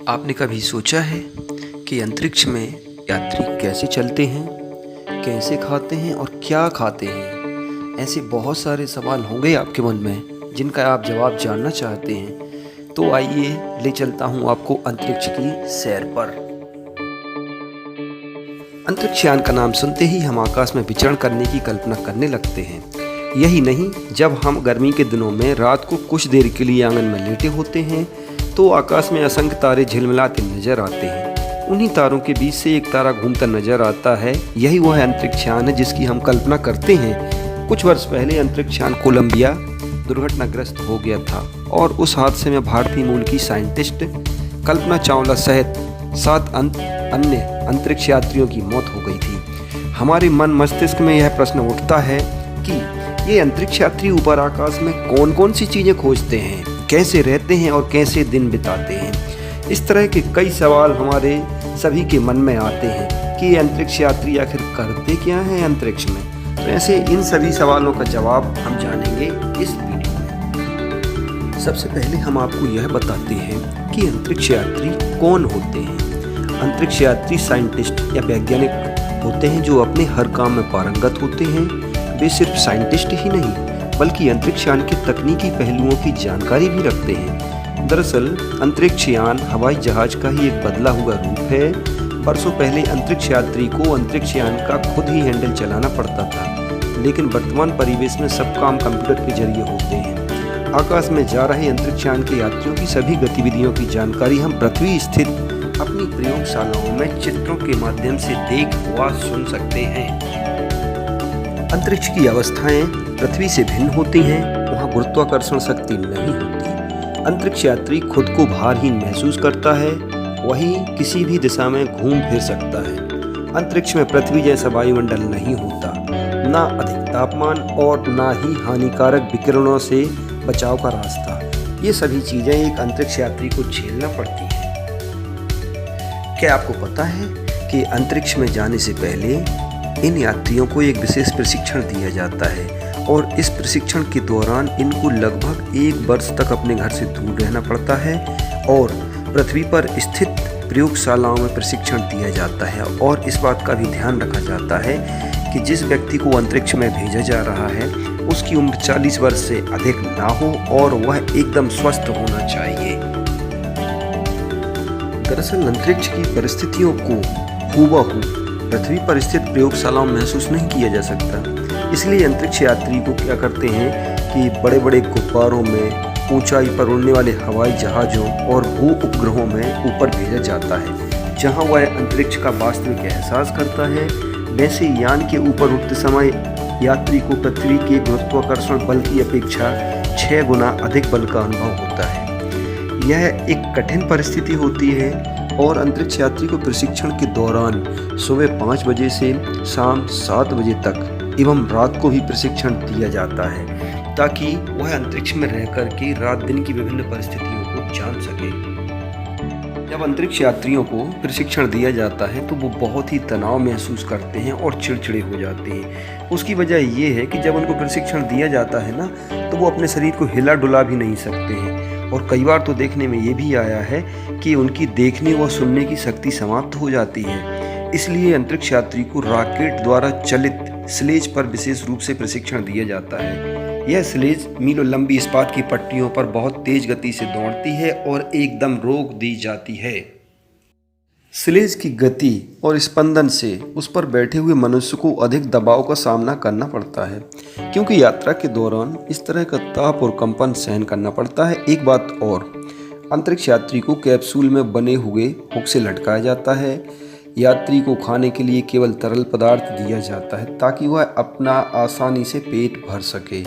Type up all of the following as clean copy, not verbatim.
आपने कभी सोचा है कि अंतरिक्ष में यात्री कैसे चलते हैं, कैसे खाते हैं और क्या खाते हैं? ऐसे बहुत सारे सवाल होंगे आपके मन में जिनका आप जवाब जानना चाहते हैं। तो आइए ले चलता हूं आपको अंतरिक्ष की सैर पर। अंतरिक्ष यान का नाम सुनते ही हम आकाश में विचरण करने की कल्पना करने लगते हैं। यही नहीं, जब हम गर्मी के दिनों में रात को कुछ देर के लिए आंगन में लेटे होते हैं तो आकाश में असंख्य तारे झिलमिलाते नजर आते हैं। उन्हीं तारों के बीच से एक तारा घूमता नजर आता है। यही वह अंतरिक्ष यान है जिसकी हम कल्पना करते हैं। कुछ वर्ष पहले अंतरिक्ष यान कोलंबिया दुर्घटनाग्रस्त हो गया था और उस हादसे में भारतीय मूल की साइंटिस्ट कल्पना चावला सहित 7 अन्य अंतरिक्ष यात्रियों की मौत हो गई थी। हमारे मन मस्तिष्क में यह प्रश्न उठता है कि ये अंतरिक्ष यात्री ऊपर आकाश में कौन कौन सी चीजें खोजते हैं, कैसे रहते हैं और कैसे दिन बिताते हैं। इस तरह के कई सवाल हमारे सभी के मन में आते हैं कि ये अंतरिक्ष यात्री आखिर करते क्या हैं अंतरिक्ष में। तो ऐसे इन सभी सवालों का जवाब हम जानेंगे इस वीडियो में। सबसे पहले हम आपको यह बताते हैं कि अंतरिक्ष यात्री कौन होते हैं। अंतरिक्ष यात्री साइंटिस्ट या वैज्ञानिक होते हैं जो अपने हर काम में पारंगत होते हैं। वे सिर्फ साइंटिस्ट ही नहीं बल्कि अंतरिक्ष यान के तकनीकी पहलुओं की जानकारी भी रखते हैं। दरअसल अंतरिक्ष यान हवाई जहाज का ही एक बदला हुआ रूप है। वर्षों पहले अंतरिक्ष यात्री को अंतरिक्ष यान का खुद ही हैंडल चलाना पड़ता था, लेकिन वर्तमान परिवेश में सब काम कंप्यूटर के जरिए होते हैं। आकाश में जा रहे अंतरिक्ष यान के यात्रियों की सभी गतिविधियों की जानकारी हम पृथ्वी स्थित अपनी प्रयोगशालाओं में चित्रों के माध्यम से देख व सुन सकते हैं। अंतरिक्ष की अवस्थाएं पृथ्वी से भिन्न होती हैं। वहाँ गुरुत्वाकर्षण शक्ति नहीं होती। अंतरिक्ष यात्री खुद को भारहीन महसूस करता है, वही किसी भी दिशा में घूम फिर सकता है। अंतरिक्ष में पृथ्वी जैसा वायुमंडल नहीं होता, ना अधिक तापमान और ना ही हानिकारक विकिरणों से बचाव का रास्ता। ये सभी चीजें एक अंतरिक्ष यात्री को झेलना पड़ती हैं। क्या आपको पता है कि अंतरिक्ष में जाने से पहले इन यात्रियों को एक विशेष प्रशिक्षण दिया जाता है और इस प्रशिक्षण के दौरान इनको लगभग 1 वर्ष तक अपने घर से दूर रहना पड़ता है और पृथ्वी पर स्थित प्रयोगशालाओं में प्रशिक्षण दिया जाता है। और इस बात का भी ध्यान रखा जाता है कि जिस व्यक्ति को अंतरिक्ष में भेजा जा रहा है उसकी उम्र 40 वर्ष से अधिक ना हो और वह एकदम स्वस्थ होना चाहिए। दरअसल अंतरिक्ष की परिस्थितियों को हूबहू पृथ्वी पर स्थित प्रयोगशालाओं में महसूस नहीं किया जा सकता। इसलिए अंतरिक्ष यात्री को क्या करते हैं कि बड़े बड़े गुब्बारों में, ऊंचाई पर उड़ने वाले हवाई जहाज़ों और भू उपग्रहों में ऊपर भेजा जाता है, जहां वह अंतरिक्ष का वास्तविक एहसास करता है। वैसे यान के ऊपर उठते समय यात्री को पृथ्वी के गुरुत्वाकर्षण बल की अपेक्षा 6 गुना अधिक बल का अनुभव होता है। यह एक कठिन परिस्थिति होती है और अंतरिक्ष यात्री को प्रशिक्षण के दौरान सुबह 5 बजे से शाम 7 बजे तक एवं रात को भी प्रशिक्षण दिया जाता है ताकि वह अंतरिक्ष में रहकर के रात दिन की विभिन्न परिस्थितियों को जान सके। जब अंतरिक्ष यात्रियों को प्रशिक्षण दिया जाता है तो वो बहुत ही तनाव महसूस करते हैं और चिड़चिड़े हो जाते हैं। उसकी वजह ये है कि जब उनको प्रशिक्षण दिया जाता है ना तो वो अपने शरीर को हिला डुला भी नहीं सकते हैं और कई बार तो देखने में ये भी आया है कि उनकी देखने व सुनने की शक्ति समाप्त हो जाती है। इसलिए अंतरिक्ष यात्री को रॉकेट द्वारा चलित स्लेज पर विशेष रूप से प्रशिक्षण दिया जाता है। यह स्लेज मीलों लंबी इस्पात की पट्टियों पर बहुत तेज गति से दौड़ती है और एकदम रोक दी जाती है। स्लेज की गति और स्पंदन से उस पर बैठे हुए मनुष्य को अधिक दबाव का सामना करना पड़ता है, क्योंकि यात्रा के दौरान इस तरह का ताप और कंपन सहन करना पड़ता है। एक बात और, अंतरिक्ष यात्री को कैप्सूल में बने हुए हुक से लटकाया जाता है। यात्री को खाने के लिए केवल तरल पदार्थ दिया जाता है ताकि वह अपना आसानी से पेट भर सके।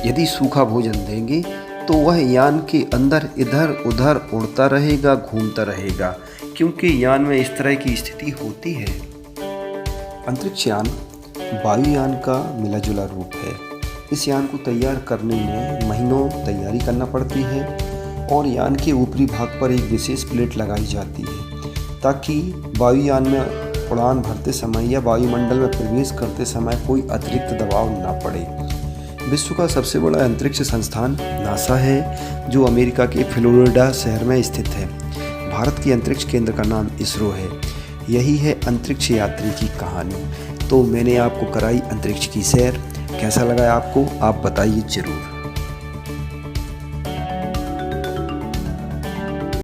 यदि सूखा भोजन देंगे तो वह यान के अंदर इधर उधर उड़ता रहेगा, घूमता रहेगा, क्योंकि यान में इस तरह की स्थिति होती है। अंतरिक्ष यान वायुयान का मिला जुला रूप है। इस यान को तैयार करने में महीनों तैयारी करना पड़ती है और यान के ऊपरी भाग पर एक विशेष प्लेट लगाई जाती है ताकि वायुयान में उड़ान भरते समय या वायुमंडल में प्रवेश करते समय कोई अतिरिक्त दबाव न पड़े। विश्व का सबसे बड़ा अंतरिक्ष संस्थान नासा है, जो अमेरिका के फ्लोरिडा शहर में स्थित है। भारत के अंतरिक्ष केंद्र का नाम इसरो है। यही है अंतरिक्ष यात्री की कहानी। तो मैंने आपको कराई अंतरिक्ष की सैर। कैसा लगा आपको, आप बताइए ज़रूर।